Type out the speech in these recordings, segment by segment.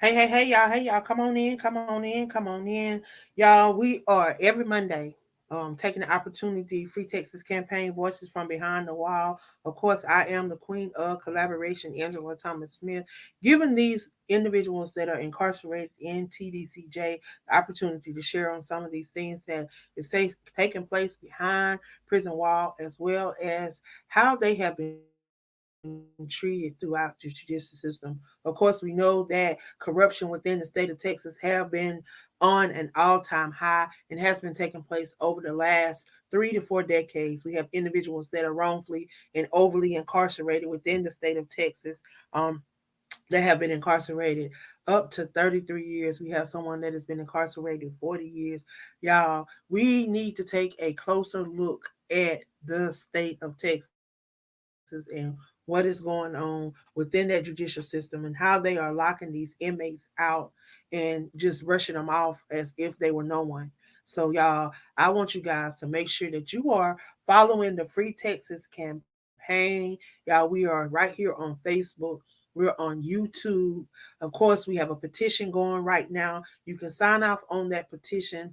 Hey, y'all, come on in, come on in, come on in. Y'all, we are every Monday taking the opportunity, Free Texas Campaign, Voices from Behind the Wall. Of course, I am the queen of collaboration, Angela Thomas Smith, giving these individuals that are incarcerated in TDCJ the opportunity to share on some of these things that is taking place behind prison wall, as well as how they have been treated throughout the judicial system. Of course, we know that corruption within the state of Texas have been on an all-time high and has been taking place over the last 3 to 4 decades. We have individuals that are wrongfully and overly incarcerated within the state of Texas. That have been incarcerated up to 33 years. We have someone that has been incarcerated 40 years. Y'all, we need to take a closer look at the state of Texas and what is going on within that judicial system and how they are locking these inmates out and just rushing them off as if they were no one. So, y'all, I want you guys to make sure that you are following the Free Texas campaign. Y'all, we are right here on Facebook. We're on YouTube. Of course, we have a petition going right now. You can sign off on that petition.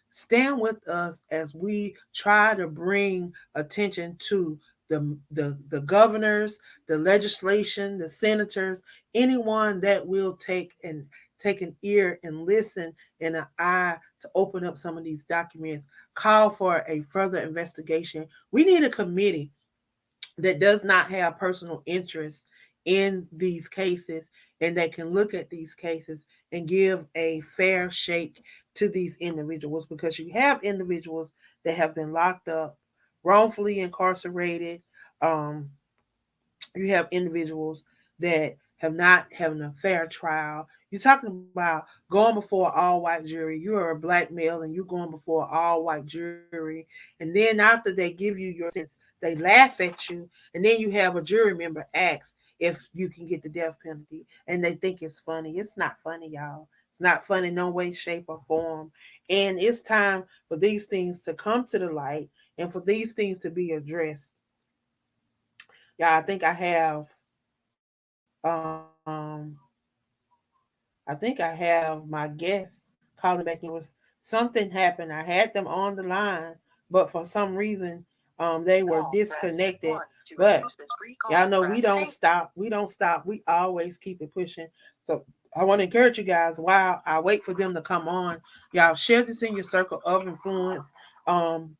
Stand with us as we try to bring attention to the governors, the legislation, the senators, anyone that will take an ear and listen and an eye to open up some of these documents. Call for a further investigation. We need a committee that does not have personal interest in these cases and that can look at these cases and give a fair shake to these individuals, because you have individuals that have been locked up, wrongfully incarcerated. Um, you have individuals that have not having a fair trial. You're talking about going before all white jury. You are a black male and you're going before all white jury. And then after they give you your sentence, they laugh at you. And then you have a jury member ask if you can get the death penalty. And they think it's funny. It's not funny, y'all. It's not funny, no way, shape, or form. And it's time for these things to come to the light and for these things to be addressed. Yeah, um I think I have my guests calling back in. Was something happened. I had them on the line, but for some reason, they were disconnected. But y'all know we don't stop. We don't stop. We always keep it pushing. So I want to encourage you guys while I wait for them to come on. Y'all share this in your circle of influence. Um,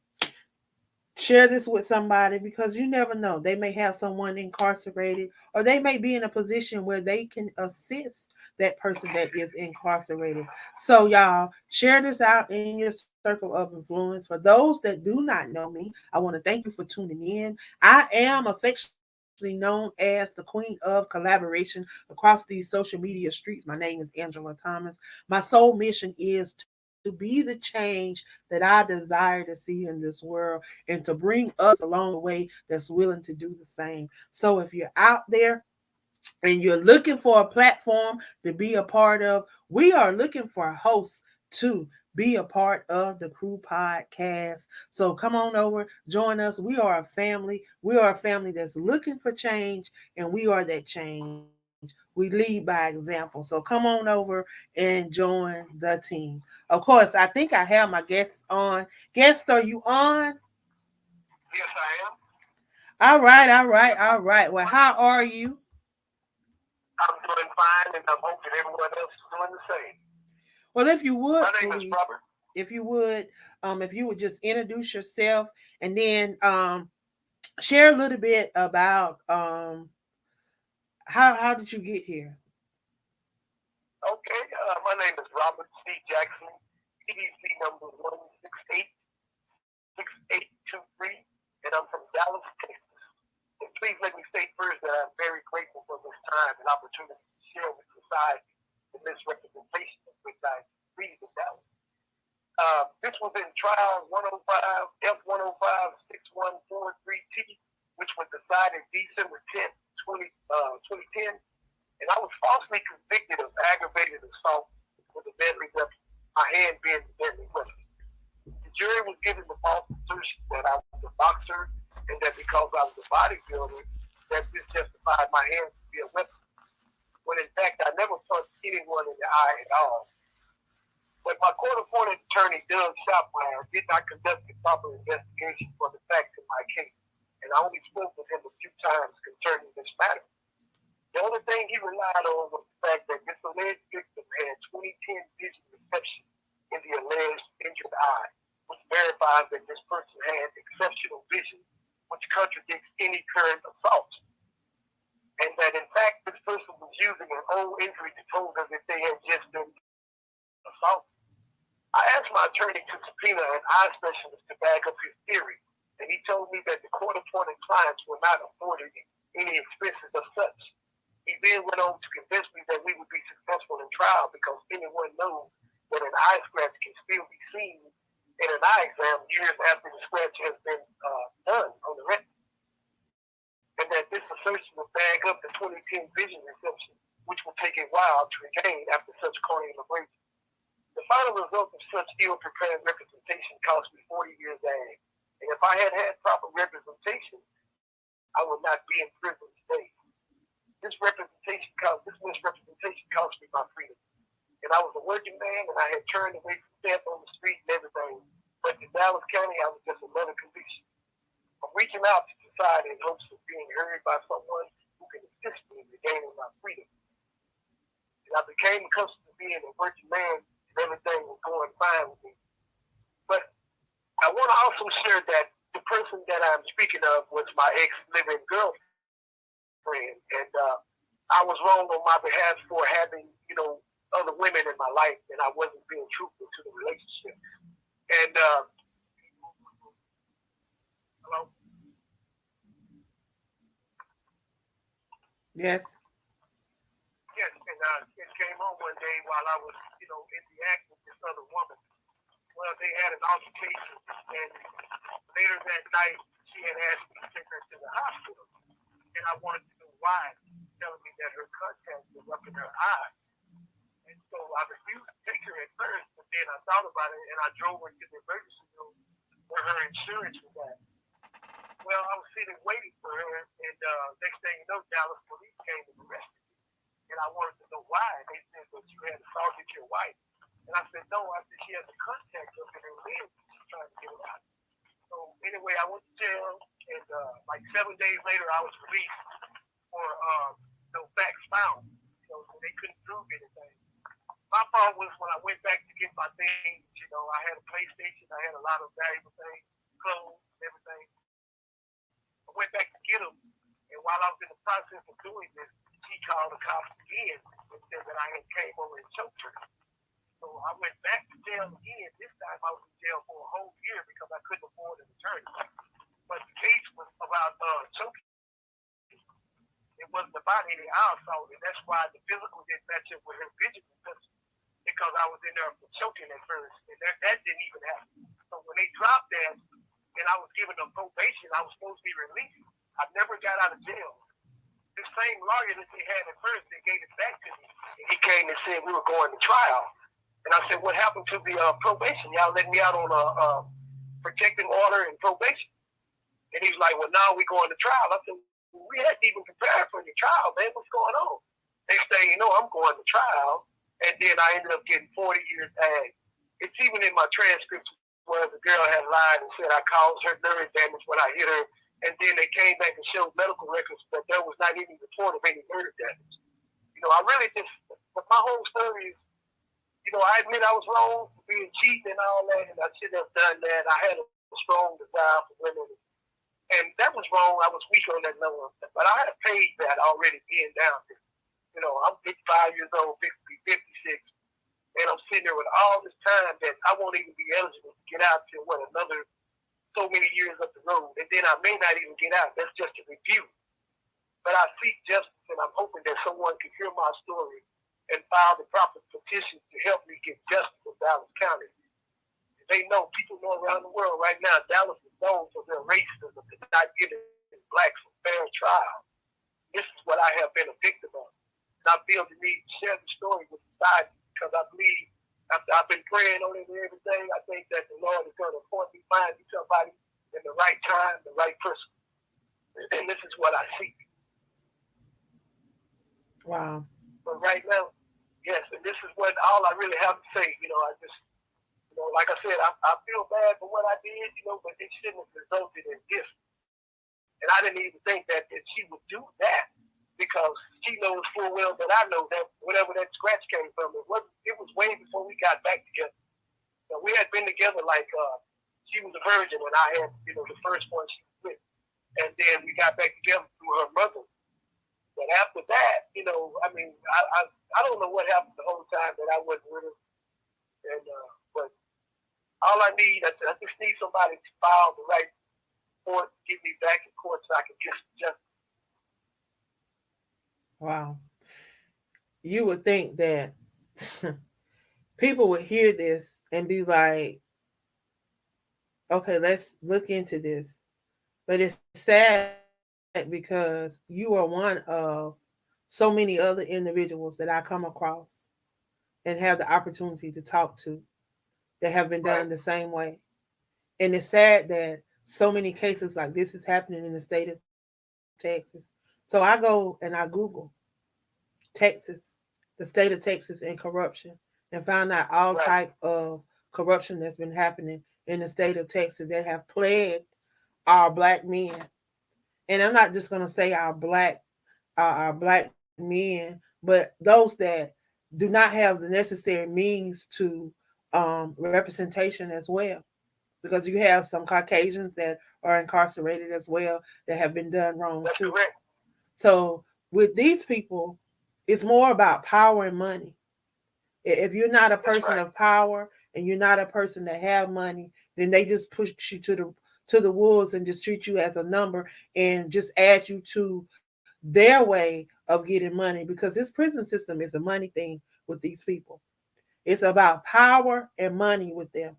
Share this with somebody, because you never know. They may have someone incarcerated, or they may be in a position where they can assist that person that is incarcerated. So, y'all, share this out in your circle of influence. For those that do not know me, I want to thank you for tuning in. I am affectionately known as the queen of collaboration across these social media streets. My name is Angela Thomas. My sole mission is to be the change that I desire to see in this world, and to bring others along the way that's willing to do the same. So if you're out there and you're looking for a platform to be a part of, we are looking for hosts to be a part of the Crew Podcast. So come on over, join us. We are a family. We are a family that's looking for change, and we are that change. We lead by example. So come on over and join the team. Of course, I think I have my guests on. Guest, are you on? Yes, I am. All right. Well, how are you? I'm doing fine, and I'm hoping everyone else is doing the same. Well, if you My would, name is please, Robert. if you would just introduce yourself, and then share a little bit about how did you get here? Okay, my name is Robert C. Jackson, TDC number 1686823, and I'm from Dallas, Texas. And please let me state first that I'm very grateful for this time and opportunity to share with society the misrepresentation of which I breathe in Dallas. This was in trial 105 F1056143T, which was decided December 10th, 2010, and I was falsely convicted of aggravated assault with a deadly weapon, my hand being the deadly weapon. The jury was given the false assertion that I was a boxer and that because I was a bodybuilder, that this justified my hands to be a weapon. When in fact I never punched anyone in the eye at all. But my court-appointed attorney, Doug Shopwire, did not conduct a proper investigation for the facts in my case, and I only spoke with him a few times concerning this matter. The only thing he relied on was the fact that this alleged victim had 2010 vision reception in the alleged injured eye, which verifies that this person had exceptional vision, which contradicts any current assaults. And that, in fact, this person was using an old injury to pose as if they had just been assaulted. I asked my attorney to subpoena an eye specialist to back up his theory, and he told me that the court-appointed clients were not afforded any expenses of such. He then went on to convince me that we would be successful in trial because anyone knows that an eye scratch can still be seen in an eye exam years after the scratch has been done on the retina. And that this assertion will bag up the 2010 vision reception, which will take a while to regain after such corneal abrasion. The final result of such ill-prepared representation cost me 40 years ag. And if I had had proper representation, I would not be in prison today. This misrepresentation cost me my freedom. And I was a working man, and I had turned away from theft on the street and everything. But in Dallas County, I was just another conviction. I'm reaching out to society in hopes of being heard by someone who can assist me in regaining my freedom. And I became accustomed to being a working man, and everything was going fine with me. But I want to also share that the person that I'm speaking of was my ex-living girlfriend. And I was wrong on my behalf for having, other women in my life, and I wasn't being truthful to the relationship. And hello? Yes. Yes, and it came on one day while I was, in the act with this other woman. Well, they had an altercation, and later that night, she had asked me to take her to the hospital. And I wanted to know why, telling me that her contact was up in her eye. And so I refused to take her at first, but then I thought about it, and I drove her to the emergency room where her insurance was at. Well, I was sitting waiting for her, and next thing you know, Dallas police came and arrested me. And I wanted to know why. They said that you had assaulted your wife. And I said, no, I said she has a contact up in her lens. She's trying to get it out. So anyway, I went to jail, and like 7 days later, I was released for no facts found. So they couldn't prove anything. My problem was when I went back to get my things, I had a PlayStation, I had a lot of valuable things, clothes, and everything. I went back to get them, and while I was in the process of doing this, she called the cops again and said that I had came over and choked her. So I went back to jail again. This time I was in jail for a whole year because I couldn't afford an attorney. But the case was about choking. It wasn't about any eye assault, and that's why the physical didn't match up with her vision because I was in there for choking at first, and that didn't even happen. So when they dropped that, and I was given a probation, I was supposed to be released. I never got out of jail. The same lawyer that they had at first, they gave it back to me, and he came and said we were going to trial. And I said, what happened to the probation? Y'all let me out on a protective order and probation. And he was like, well, now we're going to trial. I said, well, we hadn't even prepared for the trial, man. What's going on? Next thing you know, I'm going to trial. And then I ended up getting 40 years ag. It's even in my transcripts where the girl had lied and said I caused her nerve damage when I hit her. And then they came back and showed medical records that there was not even a report of any nerve damage. I really just, but my whole story is, I admit I was wrong for being cheap and all that, and I shouldn't have done that. I had a strong desire for women, and that was wrong. I was weak on that level, but I had paid that already being down there. I'm 55 years old, 56, and I'm sitting there with all this time that I won't even be eligible to get out till another so many years up the road, and then I may not even get out. That's just a review. But I seek justice, and I'm hoping that someone can hear my story and file the proper petitions to help me get justice in Dallas County. They know, people know around the world right now, Dallas is known for their racism and not giving blacks a fair trial. This is what I have been a victim of. And I feel the need to share the story with society because I believe after I've been praying on it and everything, I think that the Lord is going to appoint me, find me somebody in the right time, the right person. And this is what I seek. Wow. But right now, yes, all I really have to say, I just, like I said, I feel bad for what I did, but it shouldn't have resulted in this. And I didn't even think that she would do that because she knows full well that I know that whatever that scratch came from, it was way before we got back together. So we had been together like she was a virgin when I had, the first one she was with. And then we got back together through her mother. But after that, I don't know what happened the whole time that I wasn't with her. And but all I just need somebody to file the right court, get me back in court so I can get justice. Wow. You would think that people would hear this and be like, okay, let's look into this. But it's sad because you are one of so many other individuals that I come across and have the opportunity to talk to that have been done the same way. And it's sad that so many cases like this is happening in the state of Texas. So I go and I Google Texas, the state of Texas and corruption, and found out all type of corruption that's been happening in the state of Texas that have plagued our black men. And I'm not just gonna say our black men, but those that do not have the necessary means to representation as well, because you have some Caucasians that are incarcerated as well that have been done wrong That's too. correct. So with these people, it's more about power and money. If you're not a person of power and you're not a person that have money, then they just push you to the wolves and just treat you as a number and just add you to their way of getting money, because this prison system is a money thing with these people. It's about power and money with them.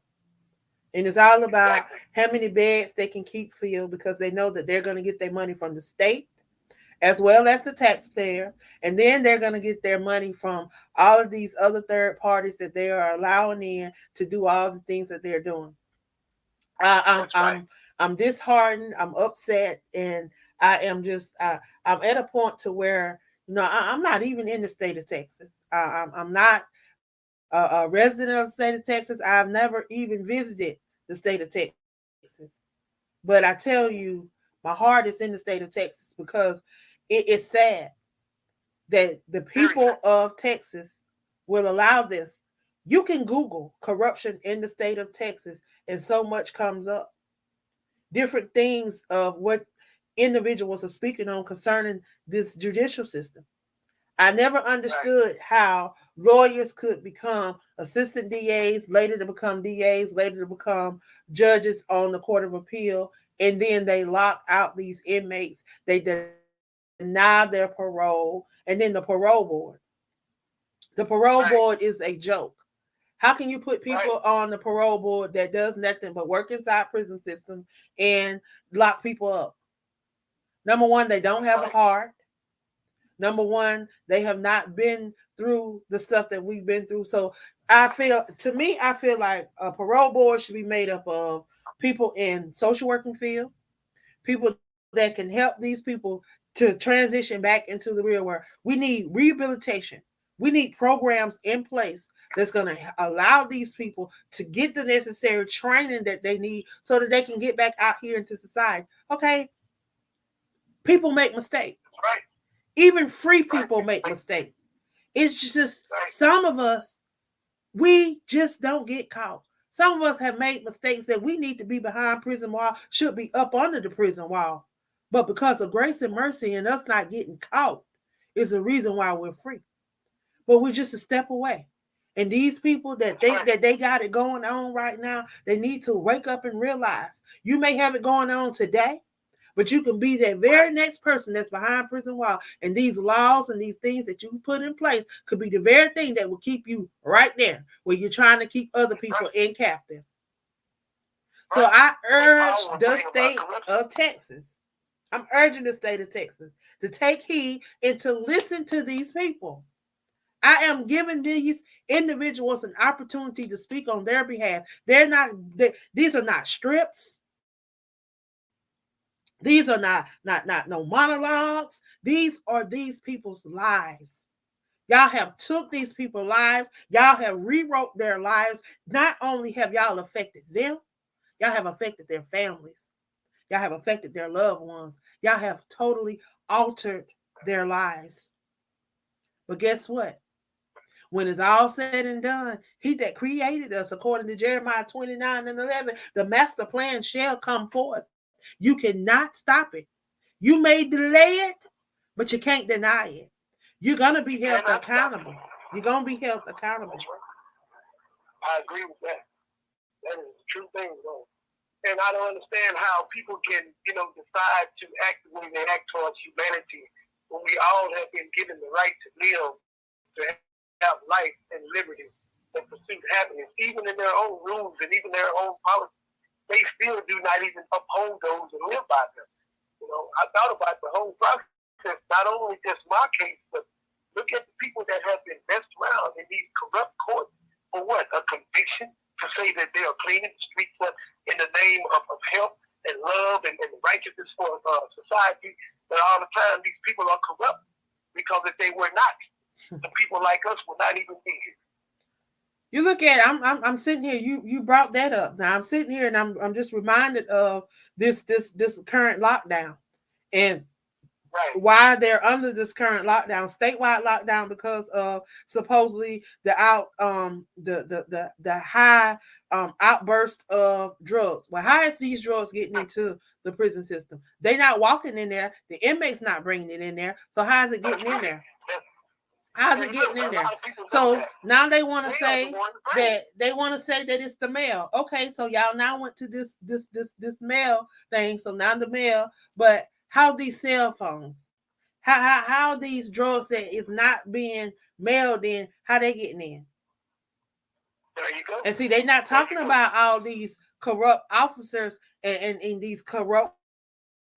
And it's all about how many beds they can keep filled, because they know that they're going to get their money from the state as well as the taxpayer. And then they're going to get their money from all of these other third parties that they are allowing in to do all the things that they're doing. I'm disheartened. I'm upset, and I am just I'm at a point to where I'm not even in the state of Texas. I'm not a resident of the state of Texas. I've never even visited the state of Texas, but I tell you, my heart is in the state of Texas because it is sad that the people of Texas will allow this. You can Google corruption in the state of Texas, and so much comes up. Different things of what individuals are speaking on concerning this judicial system. I never understood how lawyers could become assistant DAs, later to become DAs, later to become judges on the Court of Appeal, and then they lock out these inmates. They deny their parole, and then the parole board is a joke. How can you put people on the parole board that does nothing but work inside prison systems and lock people up? Number one, they don't have a heart. Number one, they have not been through the stuff that we've been through. So I feel like a parole board should be made up of people in social working field, people that can help these people to transition back into the real world. We need rehabilitation. We need programs in place that's going to allow these people to get the necessary training that they need so that they can get back out here into society. Okay, people make mistakes. Even free people make mistakes. It's just some of us, we just don't get caught. Some of us have made mistakes that we need to be behind prison wall, should be up under the prison wall. But because of grace and mercy and us not getting caught is the reason why we're free. But we're just a step away. And these people that think that they got it going on right now, they need to wake up and realize you may have it going on today, but you can be that very next person that's behind prison wall. And these laws and these things that you put in place could be the very thing that will keep you right there where you're trying to keep other people in captive. So I urge the state of Texas, I'm urging the state of Texas to take heed and to listen to these people. I am giving these individuals an opportunity to speak on their behalf. These are not strips. These are not no monologues. These are these people's lives. Y'all have took these people's lives. Y'all have rewrote their lives. Not only have y'all affected them, y'all have affected their families. Y'all have affected their loved ones. Y'all have totally altered their lives. But guess what? When it's all said and done, he that created us, according to Jeremiah 29 and 11, the master plan shall come forth. You cannot stop it. You may delay it, but you can't deny it. You're going to be held accountable. You're going to be held accountable. I agree with that. That is a true thing, though. And I don't understand how people can, decide to act the way they act towards humanity when we all have been given the right to live, to have life and liberty and pursue happiness, even in their own rules and even their own policies. They still do not even uphold those and live by them. I thought about the whole process, not only just my case, but look at the people that have been messed around in these corrupt courts for what? A conviction to say that they are cleaning the streets up in the name of health and love and righteousness for society. But all the time, these people are corrupt because if they were not, the people like us would not even be here. You look at I'm sitting here. You brought that up. Now I'm sitting here and I'm just reminded of this current lockdown and right. Why they're under this current lockdown, statewide lockdown, because of supposedly the high outburst of drugs. Well, how is these drugs getting into the prison system? They're not walking in there. The inmates not bringing it in there. So how is it getting in there? How's it getting in there? So now they want to say that it's the mail. Okay, so y'all now went to this mail thing. So now the mail, but how these cell phones, how these drugs that is not being mailed in, how they getting in? There you go. And see, they're not talking about all these corrupt officers and these corrupt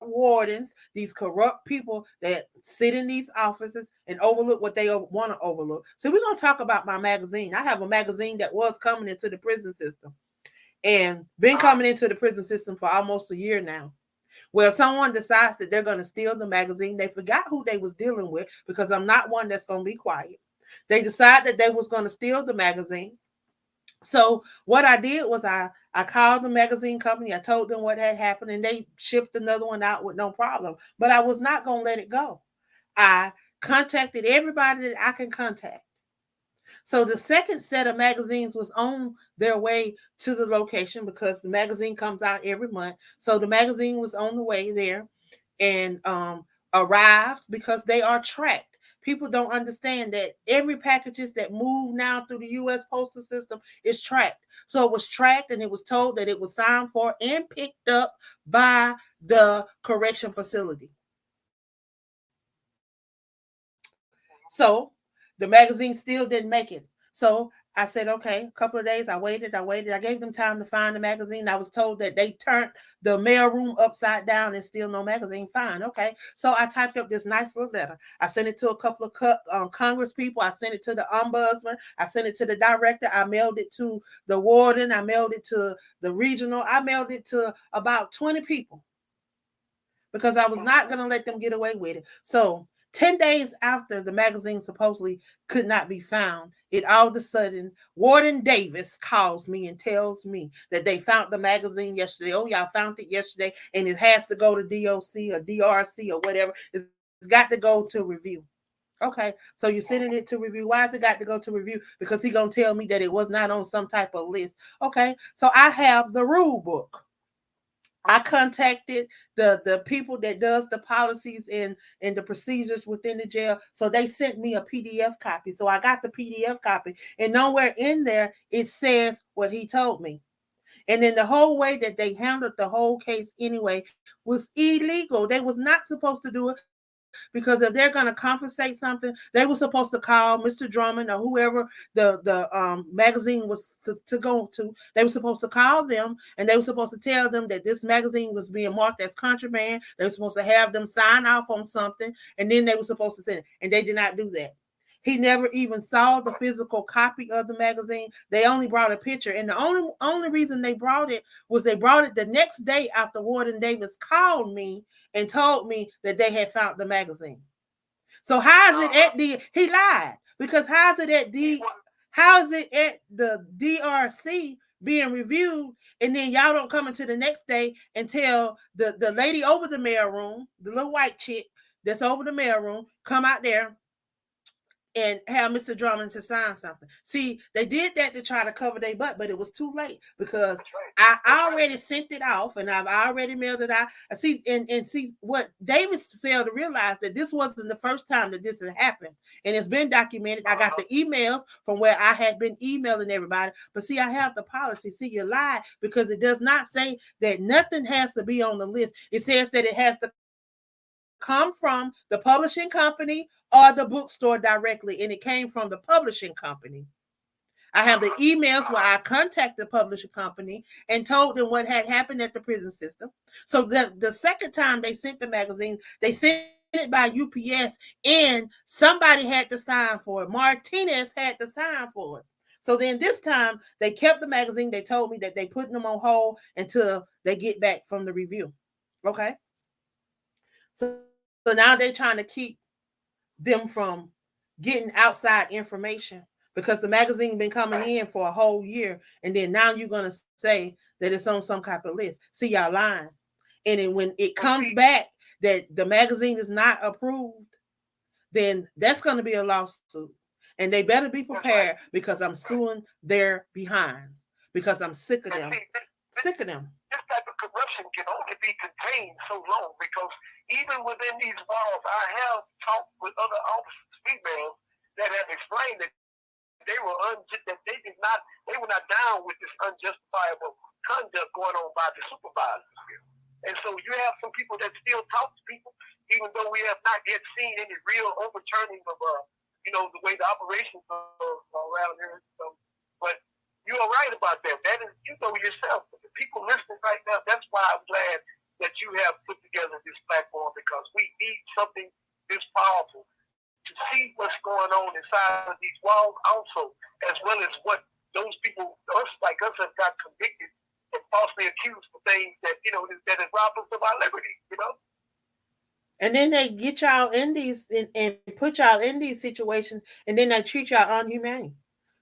wardens, these corrupt people that sit in these offices and overlook what they want to overlook. So we're going to talk about my magazine. I have a magazine that was coming into the prison system and been coming into the prison system for almost a year now. Well, someone decides that they're going to steal the magazine. They forgot who they was dealing with, because I'm not one that's going to be quiet. They decided that they was going to steal the magazine. So what I did was I called the magazine company. I told them what had happened, and they shipped another one out with no problem. But I was not going to let it go. I contacted everybody that I can contact. So the second set of magazines was on their way to the location, because the magazine comes out every month. So the magazine was on the way there and arrived, because they are tracked. People don't understand that every packages that move now through the U.S. postal system is tracked. So it was tracked, and it was told that it was signed for and picked up by the correction facility. So the magazine still didn't make it. So I said, okay, a couple of days. I waited. I gave them time to find the magazine. I was told that they turned the mail room upside down and still no magazine. Fine. Okay. So I typed up this nice little letter. I sent it to a couple of Congress people. I sent it to the ombudsman. I sent it to the director. I mailed it to the warden. I mailed it to the regional. I mailed it to about 20 people, because I was not going to let them get away with it. So 10 days after the magazine supposedly could not be found, it all of a sudden, Warden Davis calls me and tells me that they found the magazine yesterday. Oh, y'all found it yesterday, and it has to go to DOC or DRC or whatever. It's got to go to review. Okay, so you're sending it to review. Why has it got to go to review? Because he's going to tell me that it was not on some type of list. Okay, so I have the rule book. I contacted the people that does the policies and the procedures within the jail. So they sent me a PDF copy. So I got the PDF copy, and nowhere in there it says what he told me. And then the whole way that they handled the whole case anyway was illegal. They was not supposed to do it, because if they're going to compensate something, they were supposed to call Mr. Drummond or whoever the magazine was to go to. They were supposed to call them, and they were supposed to tell them that this magazine was being marked as contraband. They were supposed to have them sign off on something, and then they were supposed to send it. And they did not do that. He never even saw the physical copy of the magazine. They only brought a picture. And the only reason they brought it was they brought it the next day after Warden Davis called me and told me that they had found the magazine. So how is it he lied, Because how's it at the DRC being reviewed, and then y'all don't come into the next day and tell the lady over the mail room, the little white chick that's over the mail room, come out there and have Mr. Drummond to sign something. See, they did that to try to cover their butt, but it was too late because I already sent it off and I've already mailed it out. I see, and see what Davis failed to realize, that this wasn't the first time that this had happened, and it's been documented. I got the emails from where I had been emailing everybody, but see, I have the policy. See, you lied, because it does not say that nothing has to be on the list. It says that it has to come from the publishing company or the bookstore directly, and it came from the publishing company. I have the emails where I contacted the publishing company and told them what had happened at the prison system. So the second time they sent the magazine, they sent it by UPS, and somebody had to sign for it. Martinez had to sign for it. So then this time they kept the magazine. They told me that they put them on hold until they get back from the review. Okay. So now they're trying to keep them from getting outside information, because the magazine been coming in for a whole year, and then now you're going to say that it's on some type of list. See, y'all lying. And then when it comes back that the magazine is not approved, then that's going to be a lawsuit. And they better be prepared, because I'm suing their behind, because I'm sick of them. Sick of them. This type of corruption can only be contained so long, because even within these walls, I have talked with other officers, females, that have explained that they were they were not down with this unjustifiable conduct going on by the supervisors. And so you have some people that still talk to people, even though we have not yet seen any real overturning of the way the operations are around here. So, but you are right about that. That is, yourself. But the people listening right now, that's why I'm glad that you have put together this platform, because we need something this powerful to see what's going on inside of these walls also, as well as what those people, like us, have got convicted and falsely accused for things that have robbed us of our liberty, And then they get y'all in these and put y'all in these situations, and then they treat y'all unhumane.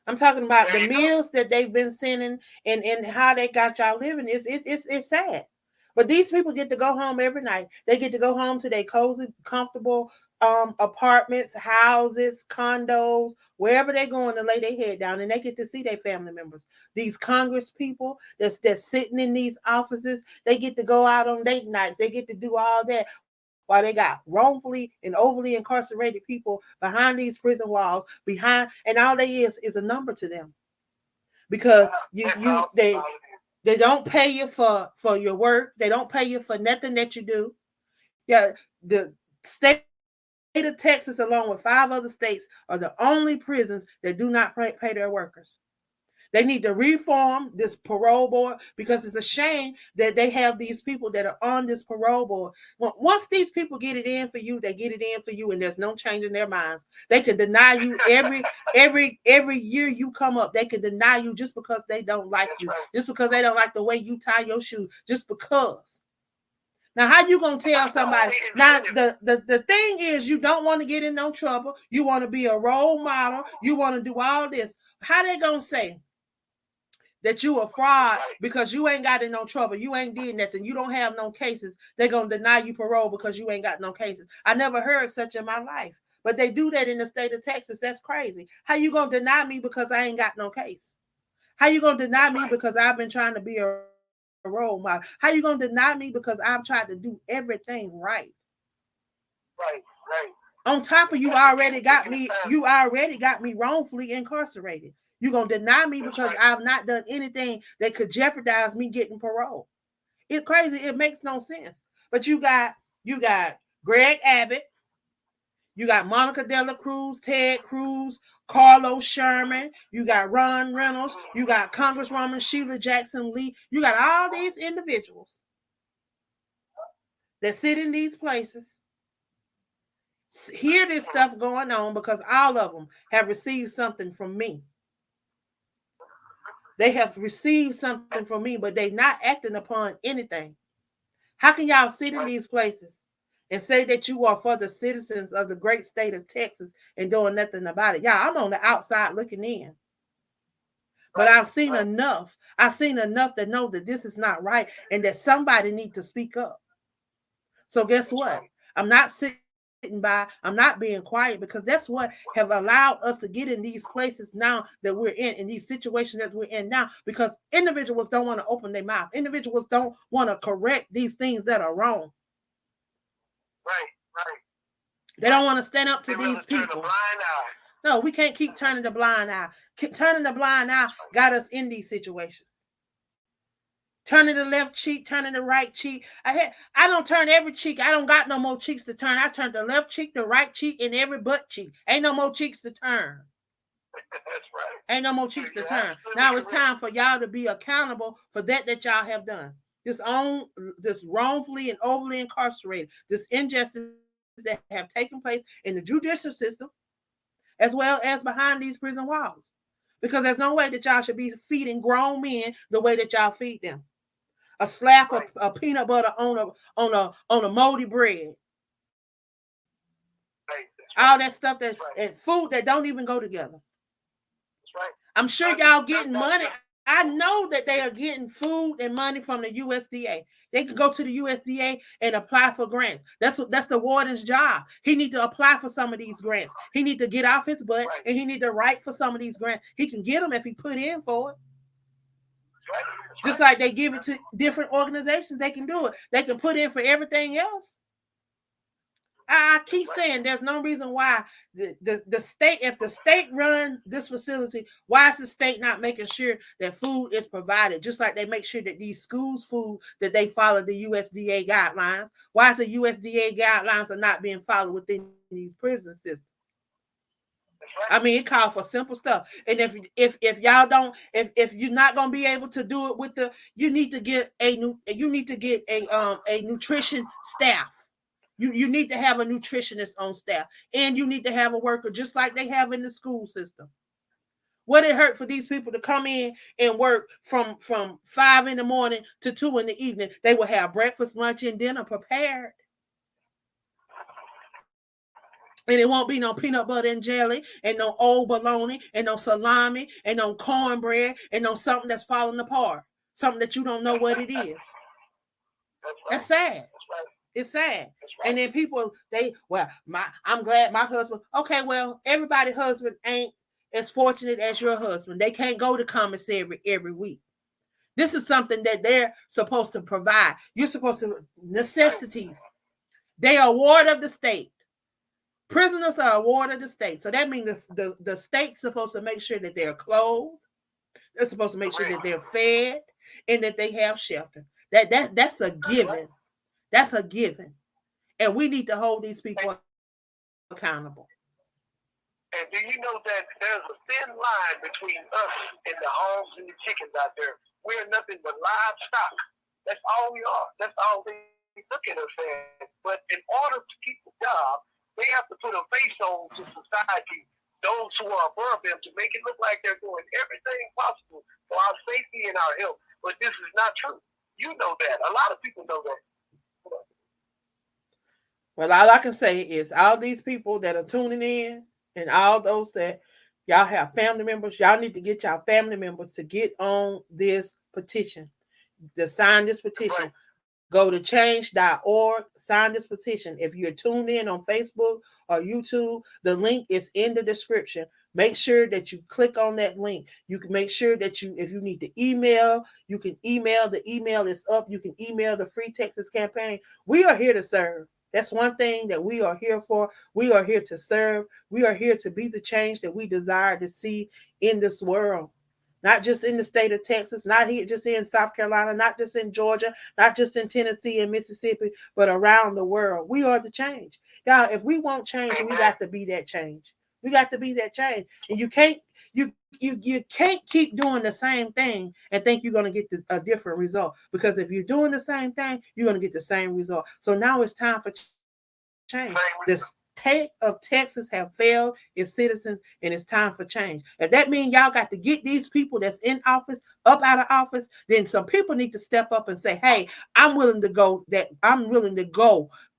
I'm talking about the meals that they've been sending and how they got y'all living. It's sad. But these people get to go home every night. They get to go home to their cozy, comfortable apartments, houses, condos, wherever they're going to lay their head down, and they get to see their family members. These Congress people that's sitting in these offices, they get to go out on date nights. They get to do all that, while they got wrongfully and overly incarcerated people behind these prison walls, and all they is a number to them, because they don't pay you for your work. They don't pay you for nothing that you do. Yeah, the state of Texas, along with 5 other states, are the only prisons that do not pay their workers. They need to reform this parole board, because it's a shame that they have these people that are on this parole board. Once these people get it in for you, they get it in for you, and there's no change in their minds. They can deny you every year you come up. They can deny you just because they don't like you, just because they don't like the way you tie your shoes, just because. Now, how you gonna tell somebody? Now, the thing is, you don't want to get in no trouble. You want to be a role model. You want to do all this. How they gonna say that you a fraud because you ain't got in no trouble? You ain't did nothing. You don't have no cases. They're going to deny you parole because you ain't got no cases. I never heard such in my life. But they do that in the state of Texas. That's crazy. How you going to deny me because I ain't got no case? How you going to deny me because I've been trying to be a role model? How you going to deny me because I've tried to do everything right? Right. On top of you already got me wrongfully incarcerated. You're going to deny me because I've not done anything that could jeopardize me getting parole. It's crazy. It makes no sense. But you got Greg Abbott. You got Monica De La Cruz, Ted Cruz, Carlos Sherman. You got Ron Reynolds. You got Congresswoman Sheila Jackson Lee. You got all these individuals that sit in these places, hear this stuff going on, because all of them have received something from me. They have received something from me, but they're not acting upon anything. How can y'all sit in these places and say that you are for the citizens of the great state of Texas and doing nothing about it. Yeah, I'm on the outside looking in. But I've seen enough. I've seen enough to know that this is not right and that somebody needs to speak up. So guess what? I'm not sitting by, I'm not being quiet, because that's what have allowed us to get in these places now that we're in these situations that we're in now, because individuals don't want to open their mouth. Individuals don't want to correct these things that are wrong. Right. They don't want to stand up to these people. No, we can't keep turning the blind eye. Turning the blind eye got us in these situations. Turning the left cheek, turning the right cheek. I don't turn every cheek. I don't got no more cheeks to turn. I turn the left cheek, the right cheek, and every butt cheek. Ain't no more cheeks to turn. That's right. Ain't no more cheeks to turn. Now it's time for y'all to be accountable for that y'all have done. This wrongfully and overly incarcerated, this injustice that have taken place in the judicial system, as well as behind these prison walls. Because there's no way that y'all should be feeding grown men the way that y'all feed them. A slap of peanut butter on a moldy bread. All that stuff and food that don't even go together. I'm sure y'all getting money. I know that they are getting food and money from the USDA. They can go to the USDA and apply for grants. That's the warden's job. He need to apply for some of these grants. He need to get off his butt and he need to write for some of these grants. He can get them if he put in for it. Just like they give it to different organizations, they can do it. They can put in for everything else. I keep saying there's no reason why the state, if the state run this facility, why is the state not making sure that food is provided? Just like they make sure that these schools' food, that they follow the USDA guidelines. Why is the USDA guidelines are not being followed within these prison systems? I mean, it calls for simple stuff. And if y'all don't, if you're not gonna be able to do it with you need to get a nutrition staff. You need to have a nutritionist on staff, and you need to have a worker just like they have in the school system. What it hurt for these people to come in and work from 5 in the morning to 2 in the evening. They will have breakfast, lunch, and dinner prepared. And it won't be no peanut butter and jelly and no old bologna and no salami and no cornbread and no something that's falling apart. Something that you don't know what it is. That's sad. It's sad. And then people, I'm glad my husband, okay, well, everybody's husband ain't as fortunate as your husband. They can't go to commissary every week. This is something that they're supposed to provide. You're supposed to, necessities. They are a ward of the state. Prisoners are a ward of the state. So that means the state's supposed to make sure that they're clothed. They're supposed to make sure that they're fed and that they have shelter. That's a given. That's a given. And we need to hold these people accountable. And do you know that there's a thin line between us and the hogs and the chickens out there? We're nothing but livestock. That's all we are. That's all they look at us as. But in order to keep the job, they have to put a face on to society, those who are above them, to make it look like they're doing everything possible for our safety and our health. But this is not true. You know that. A lot of people know that. Well, all I can say is all these people that are tuning in and all those that y'all have family members, y'all need to get y'all family members to get on this petition, to sign this petition. Right. Go to change.org, sign this petition. If you're tuned in on Facebook or YouTube, the link is in the description. Make sure that you click on that link. You can make sure that if you need to email, you can email. The email is up. You can email the Free Texas Campaign. We are here to serve. That's one thing that we are here for. We are here to serve. We are here to be the change that we desire to see in this world. Not just in the state of Texas, not here just in South Carolina, not just in Georgia, not just in Tennessee and Mississippi, but around the world. We are the change. Y'all, if we want change, we got to be that change. We got to be that change. And you can't keep doing the same thing and think you're going to get a different result. Because if you're doing the same thing, you're going to get the same result. So now it's time for change. The state of Texas have failed its citizens, and it's time for change. If that means y'all got to get these people that's in office up out of office, then some people need to step up and say, hey, I'm willing to go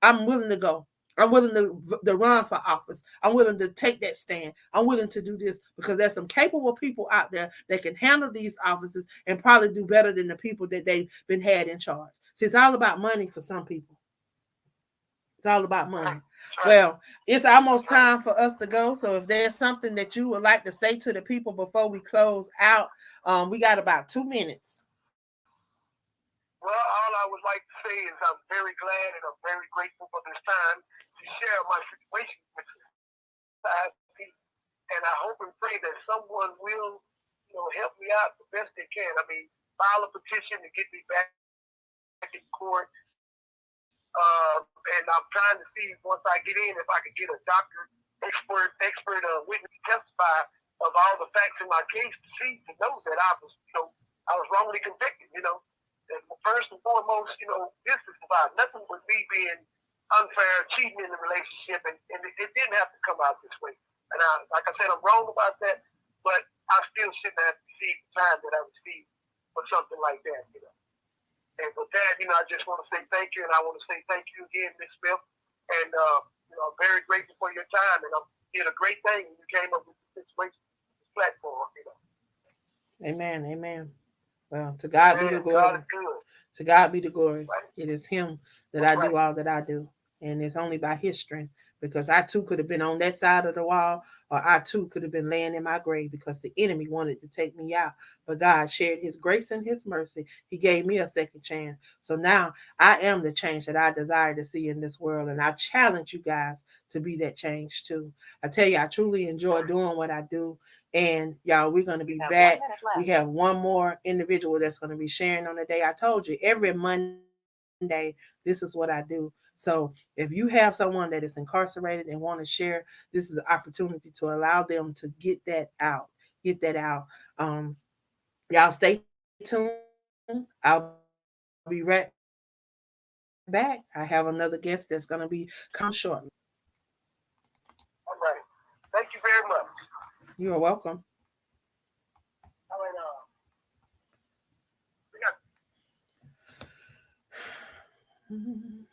I'm willing to go. I'm willing to run for office. I'm willing to take that stand. I'm willing to do this because there's some capable people out there that can handle these offices and probably do better than the people that they've been had in charge. See, it's all about money for some people. It's all about money. Well, it's almost time for us to go. So if there's something that you would like to say to the people before we close out, we got about 2 minutes. Well, all I would like to say is I'm very glad and I'm very grateful for this time to share my situation with society. And I hope and pray that someone will, help me out the best they can. I mean, file a petition to get me back in court. And I'm trying to see once I get in if I can get a doctor, expert witness to testify of all the facts in my case to know that I was wrongly convicted. And first and foremost, this is about nothing but me being unfair, cheating in the relationship, and it didn't have to come out this way. And like I said, I'm wrong about that, but I still shouldn't have received the time that I received for something like that. And with that, I just want to say thank you, and I want to say thank you again, Ms. Smith. And I'm very grateful for your time, and you did a great thing when you came up with this situation, this platform. Amen, amen. Well, to God be the glory. God is good. To God be the glory. Right. It is Him that I do all that I do, and it's only by His strength. Because I too could have been on that side of the wall, or I too could have been laying in my grave because the enemy wanted to take me out. But God shared His grace and His mercy. He gave me a second chance. So now I am the change that I desire to see in this world. And I challenge you guys to be that change too. I tell you, I truly enjoy doing what I do. And y'all, we're going to be back. We have one more individual that's going to be sharing on the day. I told you, every Monday, this is what I do. So if you have someone that is incarcerated and want to share, this is an opportunity to allow them to get that out. Get that out. Y'all stay tuned. I'll be right back. I have another guest that's going to be coming shortly. All right. Thank you very much. You are welcome. All right. We got.